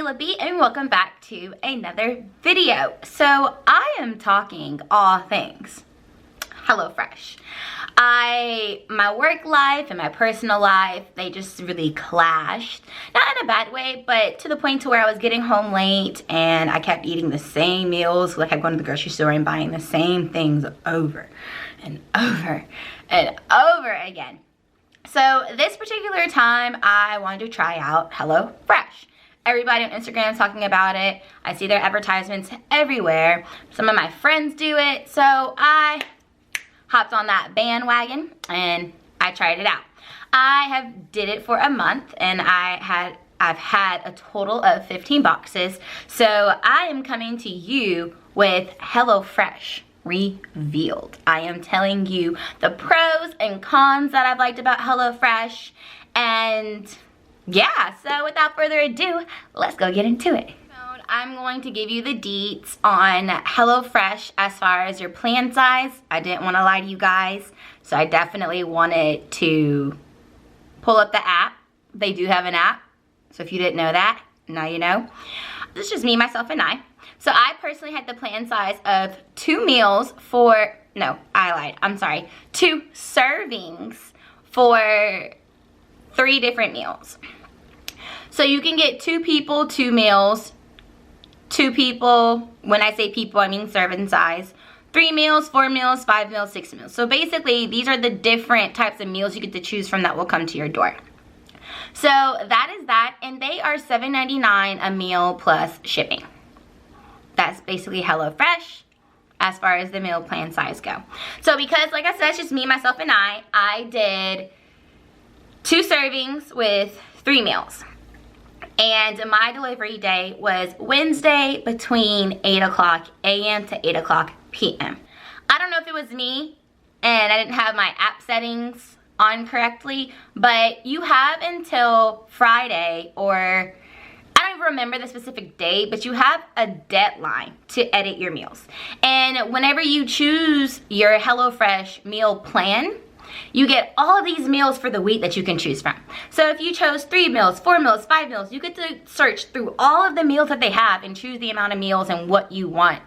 lifeofmilaB and welcome back to another video. So I am talking all things HelloFresh. My work life and my personal life, they just really clashed. Not in a bad way, but to the point to where I was getting home late and I kept eating the same meals. Like I kept going to the grocery store and buying the same things over and over and over again. So this particular time, I wanted to try out HelloFresh. Everybody on Instagram is talking about it. I see their advertisements everywhere. Some of my friends do it. So I hopped on that bandwagon and I tried it out. I did it for a month and I've had a total of 15 boxes. So I am coming to you with HelloFresh revealed. I am telling you the pros and cons that I've liked about HelloFresh, and yeah, so without further ado, let's go get into it. I'm going to give you the deets on HelloFresh as far as your plan size. I didn't want to lie to you guys, so I definitely wanted to pull up the app. They do have an app, so if you didn't know that, now you know. This is just me, myself, and I. So I personally had the plan size of 2 meals for, no, I lied, I'm sorry, 2 servings for 3 different meals. So you can get 2 people, 2 meals, 2 people, when I say people, I mean serving size, 3 meals, 4 meals, 5 meals, 6 meals. So basically, these are the different types of meals you get to choose from that will come to your door. So that is that, and they are $7.99 a meal plus shipping. That's basically HelloFresh as far as the meal plan size go. So because, like I said, it's just me, myself, and I did 2 servings with 3 meals. And my delivery day was Wednesday between 8 o'clock a.m. to 8 o'clock p.m. I don't know if it was me and I didn't have my app settings on correctly, but you have until Friday, or I don't even remember the specific date, but you have a deadline to edit your meals. And whenever you choose your HelloFresh meal plan, you get all of these meals for the week that you can choose from. So if you chose 3 meals, 4 meals, 5 meals, you get to search through all of the meals that they have and choose the amount of meals and what you want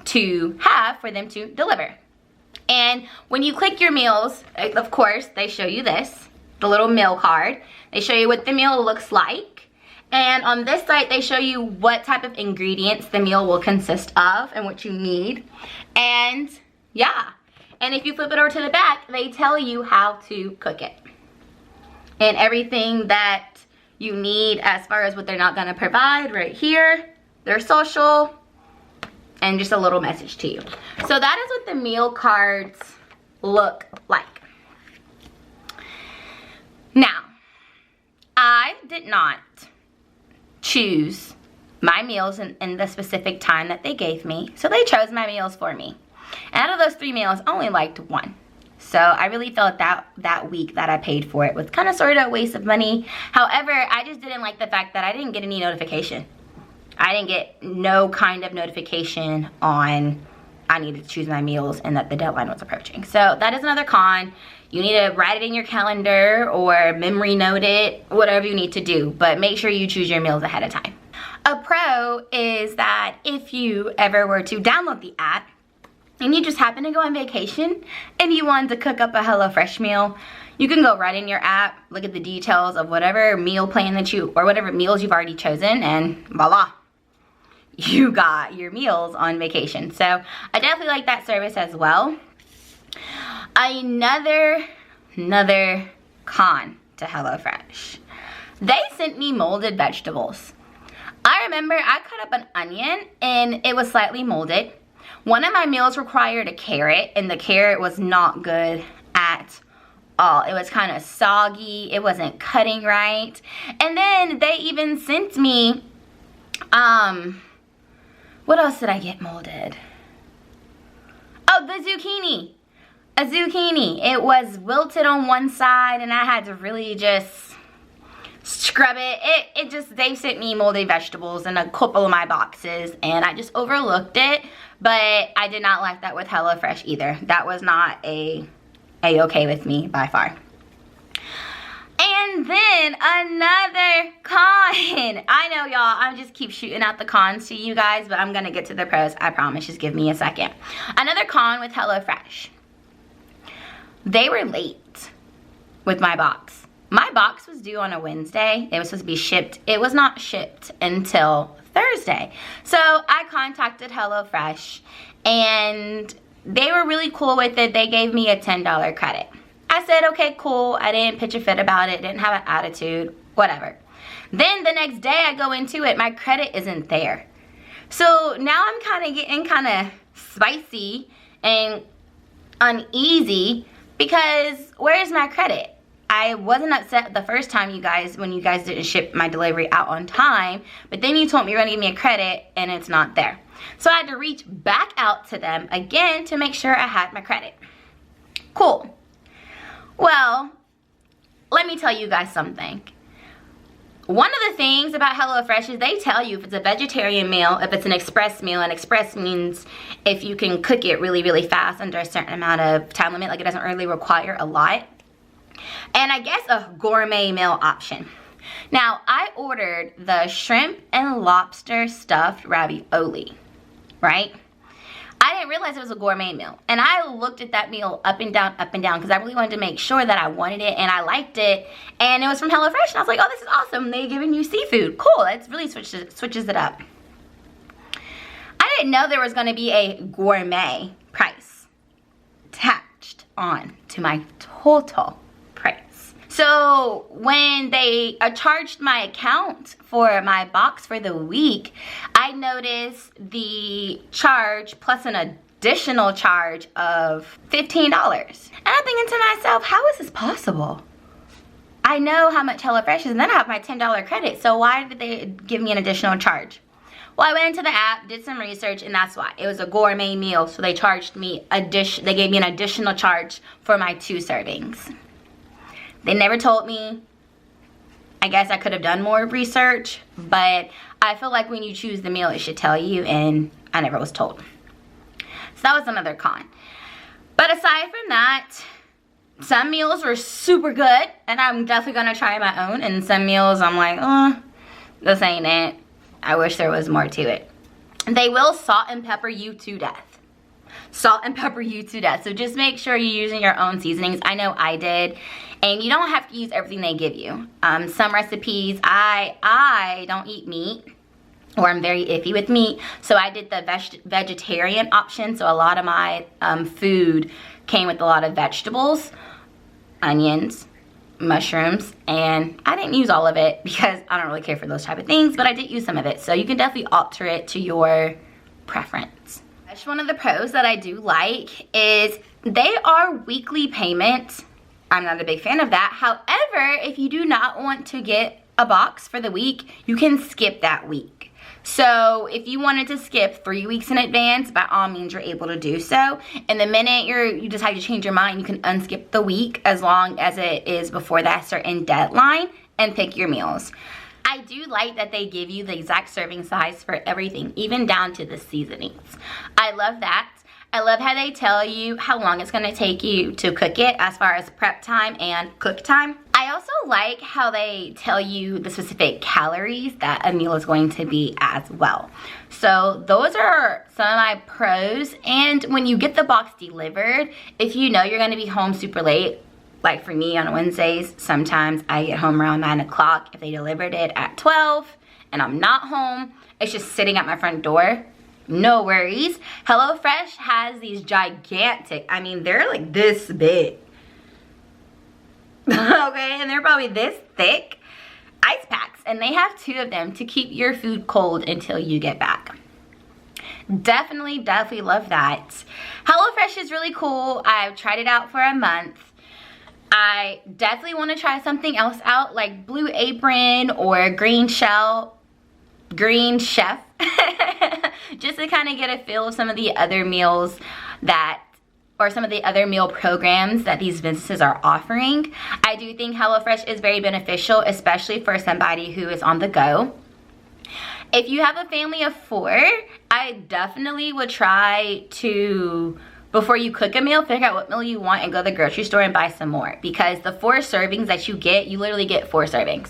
to have for them to deliver. And when you click your meals, of course, they show you this, the little meal card. They show you what the meal looks like. And on this site, they show you what type of ingredients the meal will consist of and what you need. And yeah. And if you flip it over to the back, they tell you how to cook it. And everything that you need as far as what they're not gonna provide right here, their social, and just a little message to you. So that is what the meal cards look like. Now, I did not choose my meals in the specific time that they gave me, so they chose my meals for me. And out of those 3 meals, I only liked 1. So I really felt that week that I paid for it was kind of sort of a waste of money. However, I just didn't like the fact that I didn't get any notification. I didn't get no kind of notification on I needed to choose my meals and that the deadline was approaching. So that is another con. You need to write it in your calendar or memory note it, whatever you need to do. But make sure you choose your meals ahead of time. A pro is that if you ever were to download the app, and you just happen to go on vacation and you wanted to cook up a HelloFresh meal, you can go right in your app, look at the details of whatever meal plan that or whatever meals you've already chosen, and voila, you got your meals on vacation. So I definitely like that service as well. Another con to HelloFresh. They sent me molded vegetables. I remember I cut up an onion and it was slightly molded. One of my meals required a carrot, and the carrot was not good at all. It was kind of soggy. It wasn't cutting right. And then they even sent me, what else did I get molded? Oh, the zucchini. A zucchini. It was wilted on one side, and I had to really just scrub it. They sent me molded vegetables in a couple of my boxes, and I just overlooked it. But I did not like that with HelloFresh either. That was not a okay with me by far. And And then another con. I know, y'all, I just keep shooting out the cons to you guys, but I'm gonna get to the pros, I promise. Just give me a second. Another con with HelloFresh. They were late with my box. My box was due on a Wednesday. It was supposed to be shipped. It was not shipped until Thursday. So I contacted HelloFresh and they were really cool with it. They gave me a $10 credit. I said, okay, cool. I didn't pitch a fit about it, didn't have an attitude, whatever. Then the next day I go into it, my credit isn't there. So now I'm kind of getting kind of spicy and uneasy because where's my credit? I wasn't upset the first time when you guys didn't ship my delivery out on time, but then you told me you're gonna give me a credit and it's not there. So I had to reach back out to them again to make sure I had my credit. Cool. Well, let me tell you guys something. One of the things about HelloFresh is they tell you if it's a vegetarian meal, if it's an express meal, and express means if you can cook it really, really fast under a certain amount of time limit, like it doesn't really require a lot. And I guess a gourmet meal option. Now, I ordered the shrimp and lobster stuffed ravioli, right? I didn't realize it was a gourmet meal. And I looked at that meal up and down, because I really wanted to make sure that I wanted it and I liked it. And it was from HelloFresh. And I was like, oh, this is awesome. They're giving you seafood. Cool. That really switches it up. I didn't know there was going to be a gourmet price attached on to my total price. So when they charged my account for my box for the week, I noticed the charge plus an additional charge of $15. And I'm thinking to myself, how is this possible? I know how much HelloFresh is, and then I have my $10 credit, so why did they give me an additional charge? Well, I went into the app, did some research, and that's why. It was a gourmet meal, so they charged me they gave me an additional charge for my 2 servings. They never told me. I guess I could have done more research, but I feel like when you choose the meal, it should tell you, and I never was told. So that was another con. But aside from that, some meals were super good, and I'm definitely gonna try my own, and some meals I'm like, oh, this ain't it. I wish there was more to it. They will salt and pepper you to death. Salt and pepper you to death. So just make sure you're using your own seasonings. I know I did. And you don't have to use everything they give you. Some recipes, I don't eat meat, or I'm very iffy with meat. So I did the vegetarian option. So a lot of my food came with a lot of vegetables, onions, mushrooms, and I didn't use all of it because I don't really care for those type of things, but I did use some of it. So you can definitely alter it to your preference. One of the pros that I do like is they are weekly payments. I'm not a big fan of that. However, if you do not want to get a box for the week, you can skip that week. So if you wanted to skip 3 weeks in advance, by all means, you're able to do so. And the minute you decide to change your mind, you can unskip the week as long as it is before that certain deadline and pick your meals. I do like that they give you the exact serving size for everything, even down to the seasonings. I love that. I love how they tell you how long it's going to take you to cook it as far as prep time and cook time. I also like how they tell you the specific calories that a meal is going to be as well. So those are some of my pros. And when you get the box delivered, if you know you're going to be home super late, like for me on Wednesdays, sometimes I get home around 9 o'clock. If they delivered it at 12 and I'm not home, it's just sitting at my front door. No worries. HelloFresh has these gigantic, I mean, they're like this big. Okay, and they're probably this thick ice packs. And they have 2 of them to keep your food cold until you get back. Definitely love that. HelloFresh is really cool. I've tried it out for a month. I definitely want to try something else out, like Blue Apron or Green Chef, just to kind of get a feel of some of the other meals or some of the other meal programs that these businesses are offering. I do think HelloFresh is very beneficial, especially for somebody who is on the go. If you have a family of 4, I definitely would try to before you cook a meal, figure out what meal you want and go to the grocery store and buy some more. Because the 4 servings that you get, you literally get 4 servings.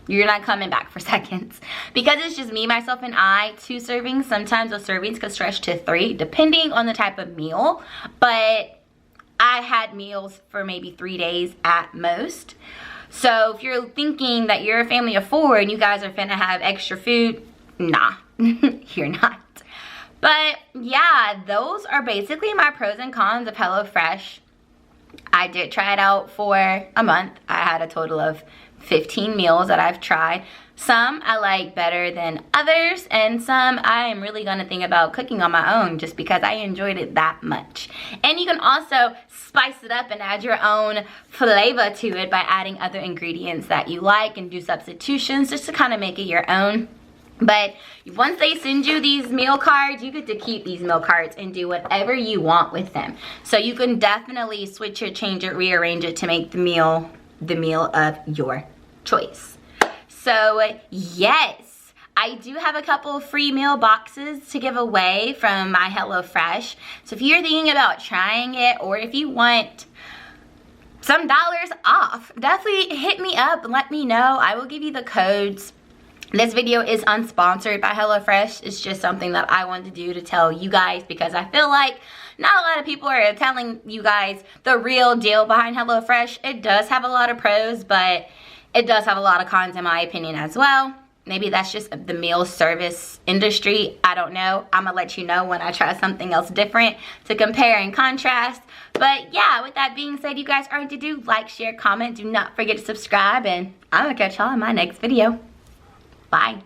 You're not coming back for seconds. Because it's just me, myself, and I, 2 servings. Sometimes those servings could stretch to 3, depending on the type of meal. But I had meals for maybe 3 days at most. So if you're thinking that you're a family of 4 and you guys are finna have extra food, nah, you're not. But yeah, those are basically my pros and cons of HelloFresh. I did try it out for a month. I had a total of 15 meals that I've tried. Some I like better than others, and some I am really gonna think about cooking on my own just because I enjoyed it that much. And you can also spice it up and add your own flavor to it by adding other ingredients that you like and do substitutions just to kind of make it your own. But once they send you these meal cards, you get to keep these meal cards and do whatever you want with them. So you can definitely switch it, change it, rearrange it to make the meal of your choice. So yes, I do have a couple of free meal boxes to give away from my HelloFresh. So if you're thinking about trying it, or if you want some dollars off, definitely hit me up and let me know. I will give you the codes. This video is unsponsored by HelloFresh. It's just something that I wanted to do to tell you guys, because I feel like not a lot of people are telling you guys the real deal behind HelloFresh. It does have a lot of pros, but it does have a lot of cons in my opinion as well. Maybe that's just the meal service industry. I don't know. I'm gonna let you know when I try something else different to compare and contrast. But yeah, with that being said, you guys are to do like, share, comment. Do not forget to subscribe, and I'm gonna catch y'all in my next video. Bye.